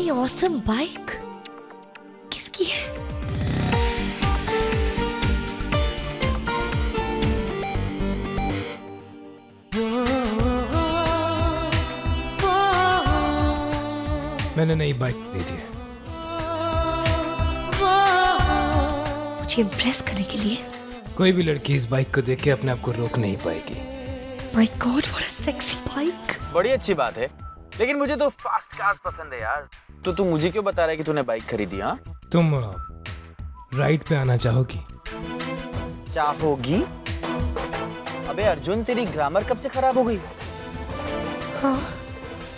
इतनी awesome bike किसकी है? मैंने नई बाइक खरीदी है। मुझे इम्प्रेस करने के लिए? कोई भी लड़की इस बाइक को देख के अपने आप को रोक नहीं पाएगी। My God, what a sexy bike. बड़ी अच्छी बात है, लेकिन मुझे तो फास्ट कार्स पसंद है यार। तो तू मुझे क्यों बता रहा है कि तूने बाइक खरीदी? हाँ, तुम राइड पे आना चाहोगी? चाहोगी? अबे अर्जुन, तेरी ग्रामर कब से खराब हो गई? हाँ,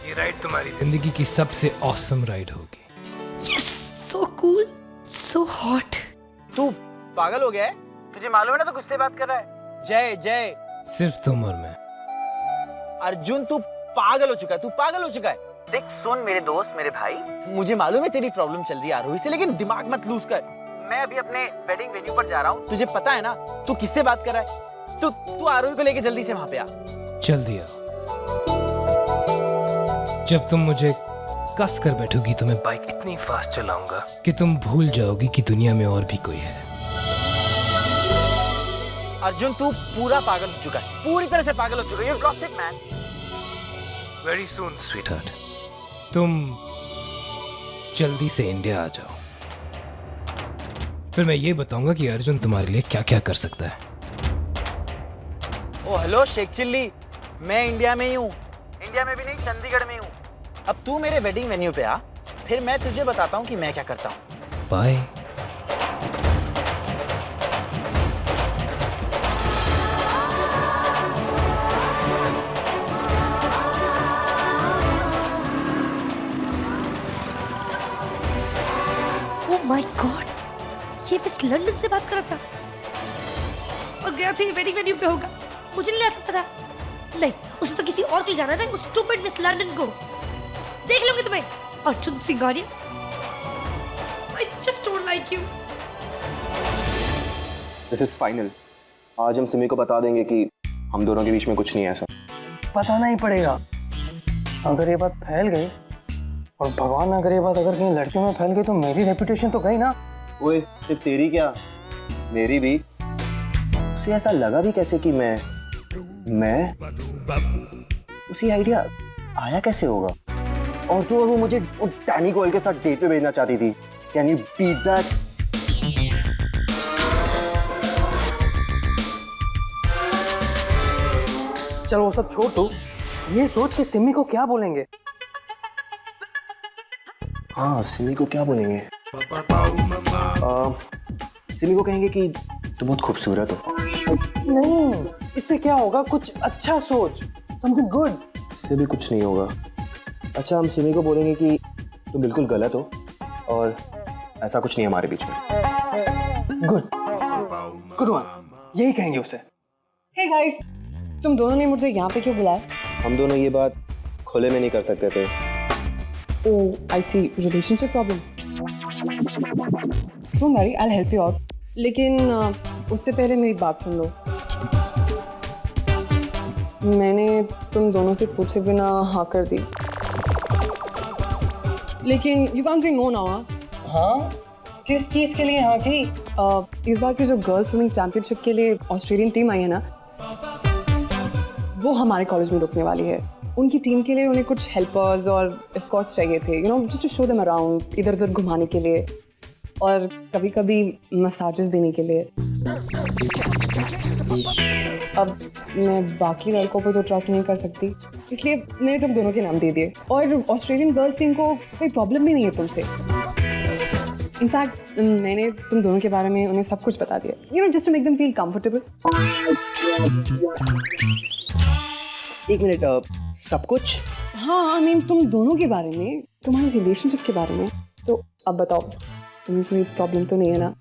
ये राइड तुम्हारी जिंदगी की सबसे ऑसम राइड होगी। Yes, so cool, so hot. तू पागल हो गया है? तुझे मालूम है ना तू किससे बात कर रहा है? जय जय। सिर्फ तुम और मैं। अर्जुन, तू पागल हो चुका है, तू पागल हो चुका है। देख सुन मेरे दोस्त, मेरे भाई, मुझे मालूम है तेरी प्रॉब्लम चल रही है आरोही से, लेकिन दिमाग मत लूज कर। मैं अभी अपने वेडिंग वेन्यू पर जा रहा हूँ, तुझे पता है ना? तू किससे बात कर रहा है? तू आरोही को लेके जल्दी से वहां पे आ। जल्दी आओ। जब तुम मुझे कस कर बैठोगी तो मैं बाइक इतनी फास्ट चलाऊंगा कि तुम भूल जाओगी कि दुनिया में और भी कोई है। अर्जुन, तू पूरा पागल हो चुका है, पूरी तरह से पागल हो चुका है। You've lost it, man. Very soon, sweetheart. तुम जल्दी से इंडिया आ जाओ, फिर मैं ये बताऊंगा कि अर्जुन तुम्हारे लिए क्या क्या कर सकता है। ओ हेलो शेख चिल्ली, मैं इंडिया में ही हूँ। इंडिया में भी नहीं, चंडीगढ़ में हूँ। अब तू मेरे वेडिंग वेन्यू पे आ, फिर मैं तुझे बताता हूँ कि मैं क्या करता हूँ। बाय। ओह माय गॉड, ये मिस लंदन से बात कर रहा था और गया फिर वेडिंग वेन्यू पे होगा। मुझे नहीं ला सकता था। नहीं, उसे तो किसी और को जाना था, उस स्टूपिड मिस लंदन को। देख लूंगी तुम्हें, Arjun Singhania. I just don't like you. This is final. आज हम सिमी को बता देंगे कि हम दोनों के बीच में कुछ नहीं है ऐसा। बताना ही पड़ेगा। अगर ये बात फैल गई, और भगवान ना करे ये बात अगर कहीं लड़कियों में फैल गई, तो मेरी रेपुटेशन तो गई ना। ओए, सिर्फ तेरी क्या, मेरी भी। उसे ऐसा लगा भी कैसे कि मैं उसी आइडिया आया कैसे होगा? और तो वो मुझे टैनी गोयल के साथ डेट पे भेजना चाहती थी। Can you beat that? चलो वो सब छोड़ तू, ये सोच कि सिमी को क्या बोलेंगे। हाँ, सिमी को क्या बोलेंगे? सिमी को कहेंगे कि तुम बहुत खूबसूरत हो। नहीं, इससे क्या होगा? कुछ अच्छा सोच, समथिंग गुड। इससे भी कुछ नहीं होगा। अच्छा, हम सिमी को बोलेंगे कि तुम बिल्कुल गलत हो और ऐसा कुछ नहीं हमारे बीच में। गुड गुड वन, यही कहेंगे उसे। हे गाइस, तुम दोनों ने मुझे यहाँ पे क्यों बुलाया? हम दोनों ये बात खुले में नहीं कर सकते थे। Oh I see, relationship problems. Don't worry, I will help you out. लेकिन उससे पहले मेरी बात सुन लो। मैंने तुम दोनों से पूछे बिना हाँ कर दी, लेकिन you can't say no now. हाँ, किस चीज के लिए हाँ की? इस बार की जो गर्ल्स स्विमिंग चैंपियनशिप के लिए ऑस्ट्रेलियन टीम आई है ना, वो हमारे कॉलेज में रुकने वाली है। उनकी टीम के लिए उन्हें कुछ हेल्पर्स और एस्कॉर्ट्स चाहिए थे, you know, just to show them around, इधर उधर घुमाने के लिए और कभी कभी मसाजेस देने के लिए। अब मैं बाकी लड़कों पर तो ट्रस्ट नहीं कर सकती, इसलिए मैंने तुम दोनों के नाम दे दिए। और ऑस्ट्रेलियन गर्ल्स टीम को कोई प्रॉब्लम भी नहीं है तुमसे। इनफैक्ट मैंने तुम दोनों के बारे में उन्हें सब कुछ बता दिया, you know, just to make them feel comfortable. एक मिनट, सब कुछ? हाँ, आई मीन तुम दोनों के बारे में, तुम्हारे रिलेशनशिप के बारे में। तो अब बताओ, तुम्हें कोई प्रॉब्लम तो नहीं है ना?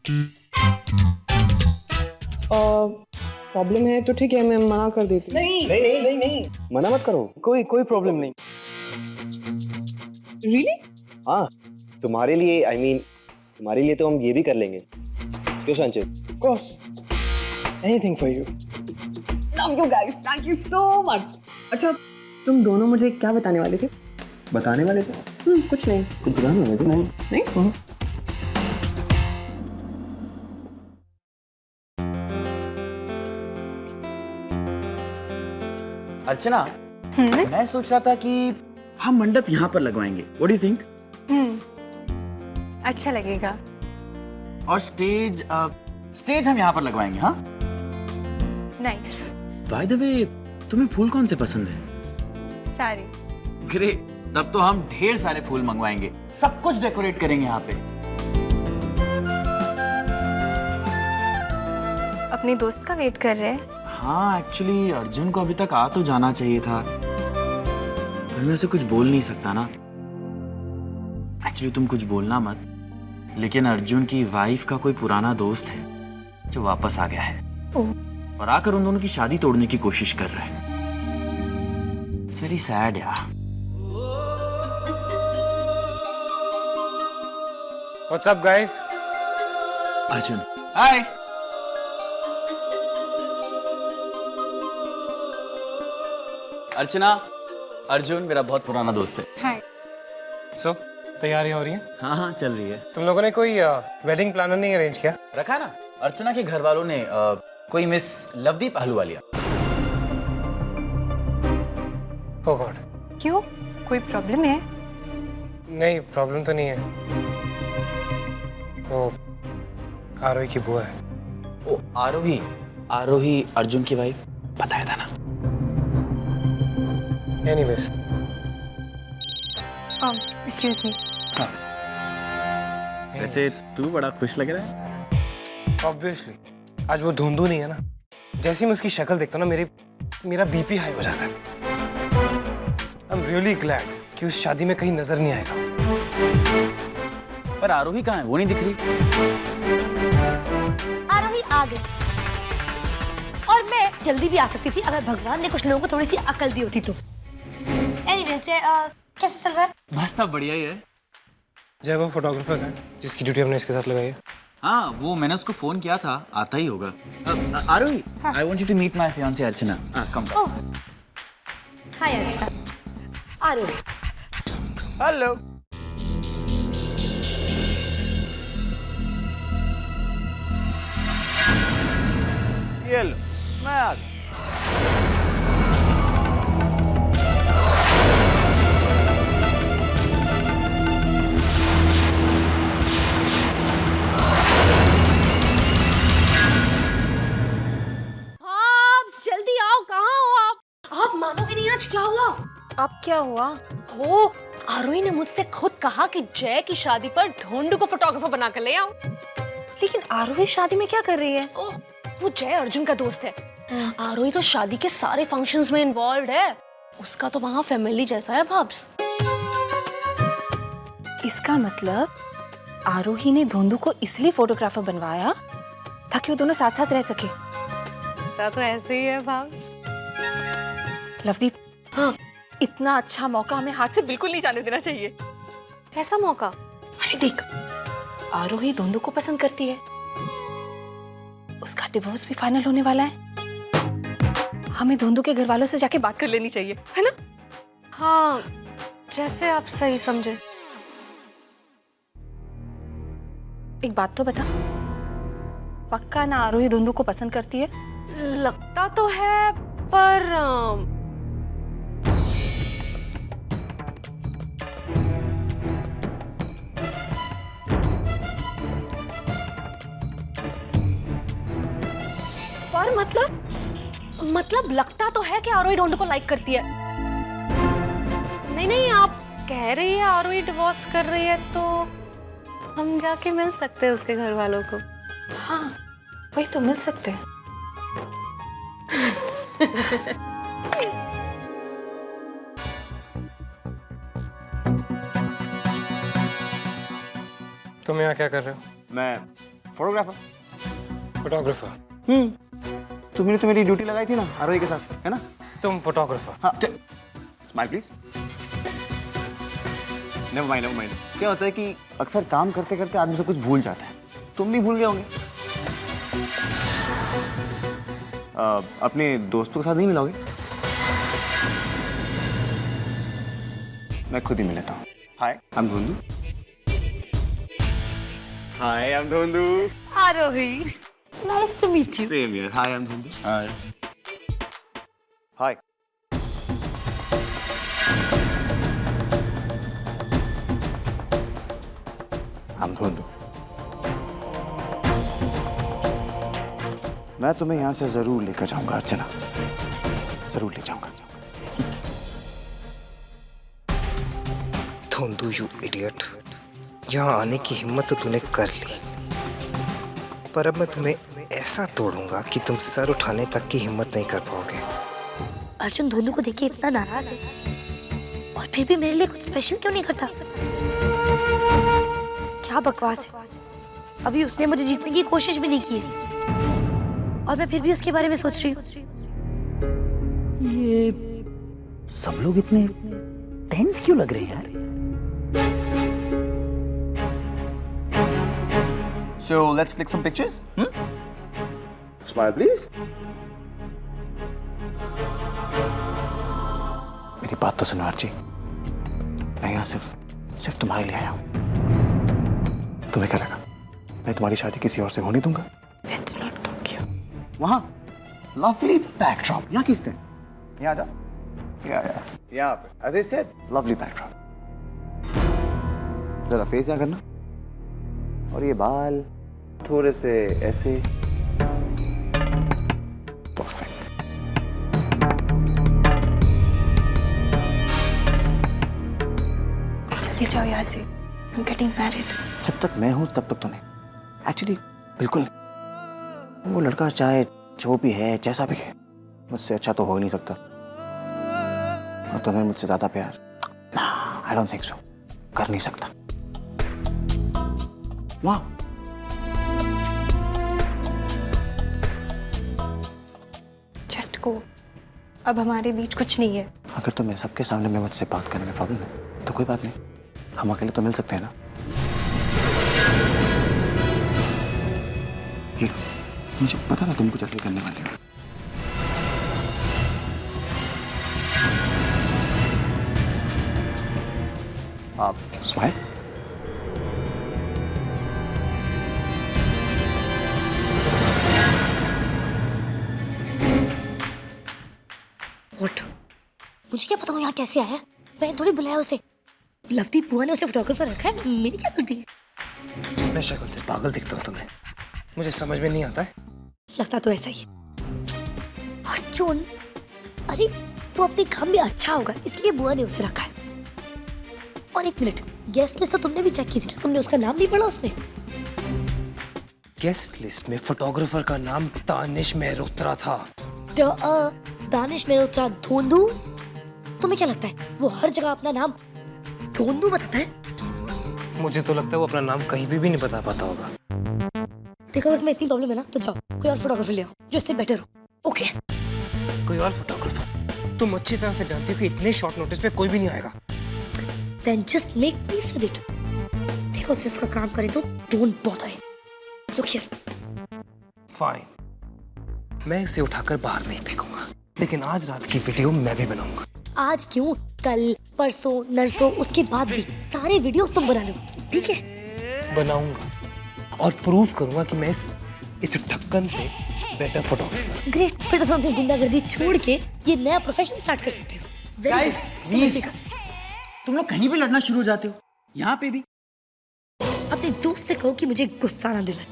प्रॉब्लम है तो ठीक है, मैं मना कर देती हूँ। नहीं नहीं नहीं नहीं नहीं, मना मत करो। कोई प्रॉब्लम नहीं। रियली? हाँ, तुम्हारे लिए, आई मीन तुम्हारे लिए तो हम ये भी कर लेंगे। क्यों संचित? Of course, anything for you. Love you guys, thank you so much. अच्छा, तुम दोनों मुझे क्या बताने वाले थे? बताने वाले थे? कुछ नहीं। कुछ बताने वाले थे? नहीं नहीं। अर्चना, मैं सोच रहा था कि हम मंडप यहाँ पर लगवाएंगे। What do you think? अच्छा लगेगा। और स्टेज हम यहाँ पर लगवाएंगे, हाँ? नाइस। बाय द वे, तुम्हें फूल कौन से पसंद है? सारे। ग्रेट, तब तो हम ढेर सारे फूल मंगवाएंगे, सब कुछ डेकोरेट करेंगे यहाँ पे। अपने दोस्त का वेट कर रहे हैं? हाँ, एक्चुअली अर्जुन को अभी तक आ तो जाना चाहिए था, पर मैं उसे कुछ बोल नहीं सकता ना। एक्चुअली तुम कुछ बोलना मत, लेकिन अर्जुन की वाइफ का कोई पुराना दोस्त है जो वापस आ गया है और आकर उन दोनों की शादी तोड़ने की कोशिश कर रहा है। इट्स वेरी सैड यार। What's up guys? Arjun, hi. Archana, Arjun मेरा बहुत पुराना दोस्त है। हाय। सो तैयारी हो रही है? हाँ हाँ, चल रही है। तुम लोगों ने कोई वेडिंग प्लानर नहीं अरेंज किया? रखा ना, अर्चना के घर वालों ने कोई मिस लवदीप अहलूवालिया। ओह गॉड। क्यों, कोई प्रॉब्लम है? नहीं, प्रॉब्लम तो नहीं है। वो आरोही की बुआ है। ओ आरोही, आरोही अर्जुन की वाइफ, बताया था ना। Anyways, excuse me. वैसे तू बड़ा खुश लग रहा है। ऑब्वियसली आज वो धुंधु नहीं है ना, जैसे मैं उसकी शक्ल देखता हूँ ना मेरा बीपी हाई हो जाता है। आई एम रियली ग्लैड कि उस शादी में कहीं नजर नहीं आएगा। पर आरोही कहाँ है? वो नहीं दिख रही। आरोही आ गई और मैं जल्दी भी आ सकती थी अगर भगवान ने कुछ लोगों को थोड़ी सी अकल दी होती तो। एनीवेज जय, कैसे चल रहा है? बस सब बढ़िया ही है। जय वो फोटोग्राफर का है जिसकी ड्यूटी हमने इसके साथ लगाई है। हाँ, वो मैंने उसको फोन किया था, आता ही होगा। Aarohi, I want you to meet my fiancee Archana. Come. Oh, hi Archana. Aarohi. Hello. ये लो, मैं आ गया। जल्दी आओ, कहाँ हो आप मानोगे नहीं आज क्या हुआ। अब क्या हुआ? वो आरोही ने मुझसे खुद कहा कि जय की शादी पर ढोंडू को फोटोग्राफर बनाकर ले आओ। लेकिन आरोही शादी में क्या कर रही है? ओह, वो जय अर्जुन का दोस्त है। आरोही तो शादी के सारे फंक्शंस में इन्वॉल्व है। उसका तो वहाँ फैमिली जैसा है भाब्स। इसका मतलब आरोही ने धोंडू को इसलिए फोटोग्राफर बनवाया ताकि वो दोनों साथ साथ रह सके। तो ऐसे ही है भाब्स। लवदीप, हाँ, इतना अच्छा मौका हमें हाथ से बिल्कुल नहीं जाने देना चाहिए। ऐसा मौका? अरे देख, आरोही धोंडू को पसंद करती है, उसका डिवोर्स भी फाइनल होने वाला है। हमें धोंडू के घर वालों से जाके बात कर लेनी चाहिए, है ना? हाँ, जैसे आप सही समझे। एक बात तो बता, पक्का ना आरोही धोंडू को पसंद करती है? लगता तो है, पर मतलब लगता तो है कि आरोही ढोंडू को लाइक करती है। नहीं, आप कह रही है आरोही डिवोर्स कर रही है, तो हम जाके मिल सकते हैं उसके घर वालों को। हाँ, वही तो, मिल सकते हैं। तुम यहाँ क्या कर रहे हो? मैं फोटोग्राफर। फोटोग्राफर? तुमने तो मेरी ड्यूटी लगाई थी ना आरोही के साथ, है ना? तुम फोटोग्राफर? हाँ। Smile please. Never mind. क्या होता है कि अक्सर काम करते करते आदमी सब कुछ भूल जाता है। तुम भी भूल गए होंगे। अपने दोस्तों के साथ नहीं मिलोगे? मैं खुद ही मिल लेता हूँ। Hi, I am Dhundhu. Hi, I am Dhundhu. Aarohi, nice to meet you. Same here. Hi, I am Dhundhu. Hi. Hi. I am Dhundhu. मैं तुम्हें यहाँ से जरूर लेकर जाऊंगा अर्चना, जरूर ले जाऊंगा। धुंधु, यू इडियट, यहाँ आने की हिम्मत तो तूने कर ली, पर अब मैं तुम्हें ऐसा तोड़ूंगा कि तुम सर उठाने तक की हिम्मत नहीं कर पाओगे। अर्जुन धुंधु को देखिए इतना नाराज है और फिर भी मेरे लिए कुछ स्पेशल क्यों नहीं करता? क्या बकवास है, अभी उसने मुझे जीतने की कोशिश भी नहीं की है और मैं फिर भी उसके बारे में सोच रही हूँ। ये सब लोग इतने टेंस क्यों लग रहे हैं यार? So let's click some pictures. Smile, please. मेरी बात तो सुनो आरजी, मैं यहाँ सिर्फ तुम्हारे लिए आया हूँ। तुम्हें क्या लगा मैं तुम्हारी शादी किसी और से होने दूंगा? Let's not talk here. वहाँ lovely backdrop, यहाँ किसने? यहाँ जा, यहाँ पे, as I said, lovely backdrop. जरा फेस यहाँ करना, और ये बाल थोड़े से ऐसे, परफेक्ट। चले जाओ यहाँ से। I'm getting married. जब तक मैं हूं तब तक तो नहीं, एक्चुअली बिल्कुल नहीं। वो लड़का चाहे जो भी है, जैसा भी है, मुझसे अच्छा तो हो ही नहीं सकता। और तुम्हें मुझसे ज्यादा प्यार, ना, आई डोंट थिंक सो, कर नहीं सकता। वाह, Just go. अब हमारे बीच कुछ नहीं है। अगर तुम्हें सबके सामने में मुझसे बात करने में प्रॉब्लम है तो कोई बात नहीं, हम अकेले तो मिल सकते हैं ना। ये मुझे पता था तुम कुछ ऐसे करने वाले हो। आप स्माइल। What? मुझे क्या पता वो यहाँ कैसे आया? मैंने थोड़ी बुलाया उसे। लवती बुआ ने उसे फोटोग्राफर रखा है, मेरी क्या गलती है? मैं शक्ल से पागल दिखता हूँ तुम्हें, मुझे समझ में नहीं आता है। लगता तो ऐसा ही है। अर्जुन, अरे वो अपने काम में अच्छा होगा इसलिए बुआ ने उसे रखा है। और एक मिनट, गेस्ट लिस्ट तो तुमने भी चेक की थी ना, तुमने उसका नाम नहीं पढ़ा उसमें? गेस्ट लिस्ट में फोटोग्राफर का नाम दानिश मेहरोत्रा था। दानिश मेहरोत्रा धुंधु? तुम्हें क्या लगता है वो हर जगह अपना नाम धुंधु बताता है? मुझे तो लगता है वो अपना नाम कहीं भी नहीं बता पाता होगा। देखो, अगर तुम्हें इतनी प्रॉब्लम है ना तो जाओ कोई और फोटोग्राफर ले आओ जो इससे बेटर हो। ओके? कोई और फोटोग्राफर? तुम अच्छी तरह से जानती हो कि इतने शॉर्ट नोटिस पे कोई भी नहीं आएगा। Then just make peace with it. देखो, उसे इसका काम करे तो don't bother him. Look here. Fine, मैं इसे उठाकर बाहर नहीं फेंकूंगा, लेकिन आज रात की वीडियो मैं भी बनाऊंगा। आज क्यों, कल, परसों, नरसों, उसके बाद भी सारे वीडियोस तुम बना लो, ठीक है? बनाऊंगा और प्रूव करूंगा कि मैं इस ढक्कन से बेटर फोटोग्राफर। ग्रेट, फिर तो तुम अपनी गुंडागर्दी छोड़ के ये नया प्रोफेशन स्टार्ट कर सकते हो। Very good. तुमने सीखा। तुम लोग कहीं भी लड़ना शुरू हो जाते हो, यहाँ पे भी। अपने दोस्त से कहो कि मुझे गुस्सा ना दिलाए।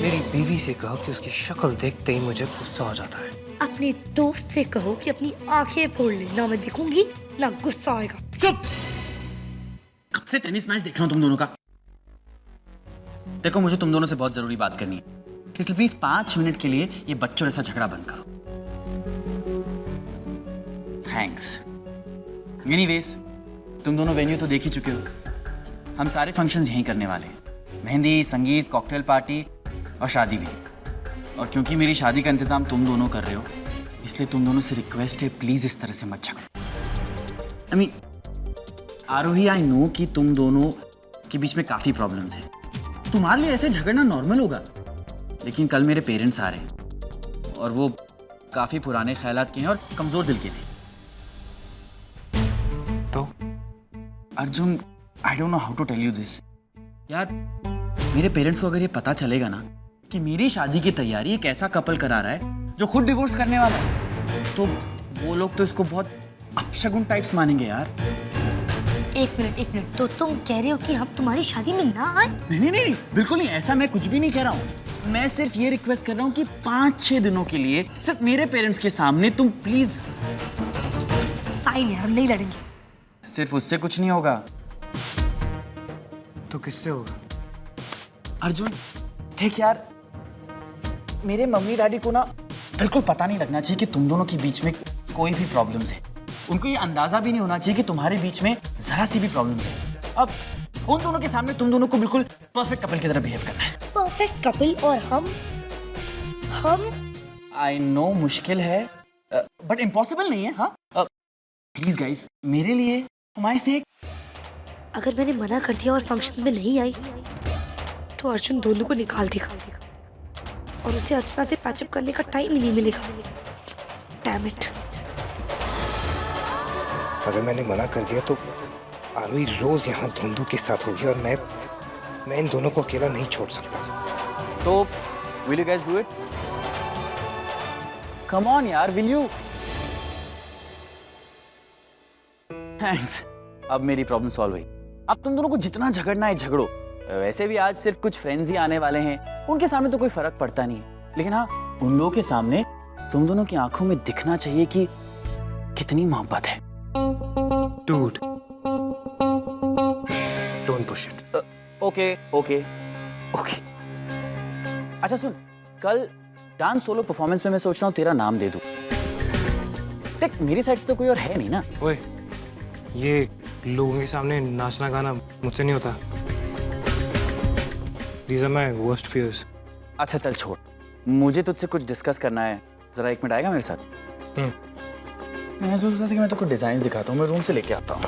मेरी बीवी से कहो कि उसकी शक्ल देखते ही मुझे गुस्सा हो जाता है। अपने दोस्त से कहो कि अपनी आंखें फोड़ ले, ना मैं दिखूंगी ना गुस्सा आएगा। चुप! कब से टेनिस मैच देख रहा हूं तुम दोनों का। देखो, मुझे तुम दोनों से बहुत जरूरी बात करनी है, इसलिए प्लीज 5 मिनट के लिए ये बच्चों जैसा झगड़ा बंद करो। थैंक्स। एनीवेज, तुम दोनों वेन्यू तो देख ही चुके हो। हम सारे फंक्शंस यहीं करने वाले हैं, मेहंदी, संगीत, कॉकटेल पार्टी और शादी भी। और क्योंकि मेरी शादी का इंतजाम तुम दोनों कर रहे हो, इसलिए तुम दोनों से रिक्वेस्ट है, प्लीज इस तरह से मत झगड़ो। I mean, Aarohi, I know कि तुम दोनों के बीच में काफी प्रॉब्लम्स हैं, तुम्हारे लिए ऐसे झगड़ना नॉर्मल होगा, लेकिन कल मेरे पेरेंट्स आ रहे हैं और वो काफी पुराने ख्यालात के हैं और कमजोर दिल के हैं। Arjun, I don't know how to tell you this. यार मेरे पेरेंट्स को अगर ये पता चलेगा ना कि मेरी शादी की तैयारी एक ऐसा कपल करा रहा है जो खुद डिवोर्स करने वाला है, तो वो लोग तो इसको बहुत अपशगुन टाइप्स मानेंगे यार। एक मिनट, तो तुम कह रहे हो कि हम तुम्हारी शादी में ना आए? नहीं, बिल्कुल नहीं, ऐसा मैं कुछ भी नहीं कह रहा हूँ। मैं सिर्फ ये रिक्वेस्ट कर रहा हूँ कि 5-6 दिनों के लिए सिर्फ मेरे पेरेंट्स के सामने तुम प्लीज। फाइन यार, हम नहीं लड़ेंगे। सिर्फ उससे कुछ नहीं होगा तो किससे होगा? अर्जुन। देख यार, मेरे मम्मी डैडी को ना बिल्कुल पता नहीं लगना चाहिए कि तुम दोनों के बीच में कोई भी प्रॉब्लम्स है। उनको ये अंदाजा भी नहीं होना चाहिए कि तुम्हारे बीच में जरा सी भी प्रॉब्लम्स है। अब उन दोनों के सामने तुम दोनों को बिल्कुल परफेक्ट कपल की तरह बिहेव करना है। Perfect couple? और हम आई नो मुश्किल है, बट इम्पॉसिबल नहीं है। हाँ प्लीज गाइस, मेरे लिए, तुम्हारे से। अगर मैंने मना कर दिया और फंक्शन में नहीं आई तो अर्जुन दोनों को निकाल देगा और उसे अर्चना से पैचअप करने का टाइम ही नहीं मिलेगा। Damn it. अगर मैंने मना कर दिया तो आरोही रोज यहाँ धुंधु के साथ होगी और मैं इन दोनों को अकेला नहीं छोड़ सकता। तो will you guys do it? Come on यार, विल यू? थैंक्स, अब मेरी प्रॉब्लम सॉल्व हुई। अब तुम दोनों को जितना झगड़ना है झगड़ो। वैसे भी आज सिर्फ कुछ फ्रेंड्स ही आने वाले हैं, उनके सामने तो कोई फर्क पड़ता नहीं है, लेकिन हाँ उन लोगों के सामने तुम दोनों की आंखों में दिखना चाहिए कि कितनी मोहब्बत है। Dude, don't push it. Okay. अच्छा सुन, कल डांस सोलो परफॉर्मेंस में मैं सोच रहा हूँ तेरा नाम दे दूं। देख मेरी साइड से तो कोई और है नहीं ना। ओए, ये लोगों के सामने नाचना गाना मुझसे नहीं होता। These are my worst fears. अच्छा चल छोड़, मुझे तुझसे कुछ डिस्कस करना है, जरा 1 मिनट आएगा मेरे साथ? मैं सोच रहा था कि मैं तुमको डिजाइन दिखाता हूँ, मैं रूम से लेके आता हूँ।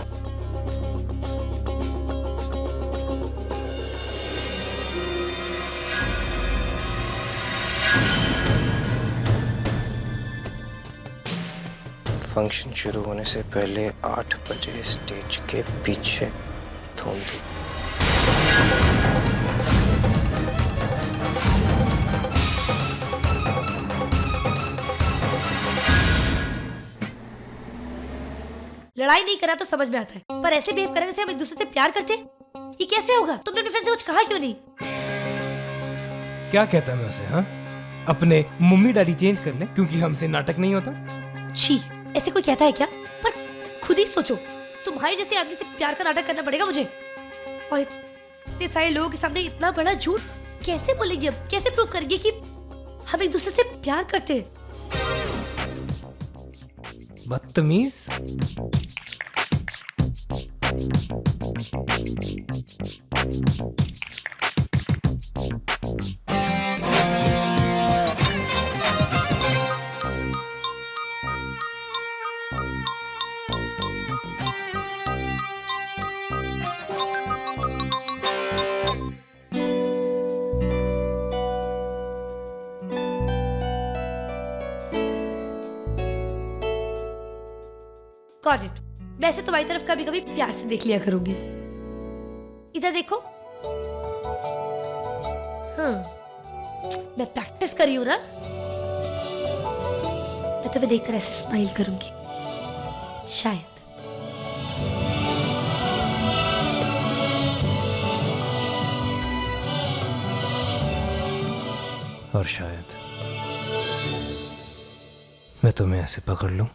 फंक्शन शुरू होने से पहले 8 बजे स्टेज के पीछे धुंधु। लड़ाई नहीं करा तो समझ में आता है, पर ऐसे बिहेव करने से हम एक दूसरे से प्यार करते हैं? ये कैसे होगा? तुमने अपने फ्रेंड से कुछ कहा क्यों नहीं? क्या कहता मैं उसे? हाँ, अपने मम्मी डैडी चेंज कर ले क्योंकि हमसे नाटक नहीं होता। छी, ऐसे कोई कहता है क्या? पर खुद ही सोचो, तुम्हारे जैसे आदमी से प्यार का नाटक करना पड़ेगा मुझे, और इतने सारे लोगों के सामने इतना बड़ा झूठ कैसे बोलेंगे? अब कैसे प्रूव करेंगे कि हम एक दूसरे से प्यार करते हैं? बदतमीज। Got it. मैं ऐसे तुम्हारी तरफ कभी कभी प्यार से देख लिया करूंगी। इधर देखो। हाँ, मैं प्रैक्टिस कर रही हूँ ना। मैं तुम्हें देखकर ऐसे स्माइल करूंगी, शायद। और शायद मैं तुम्हें ऐसे पकड़ लूं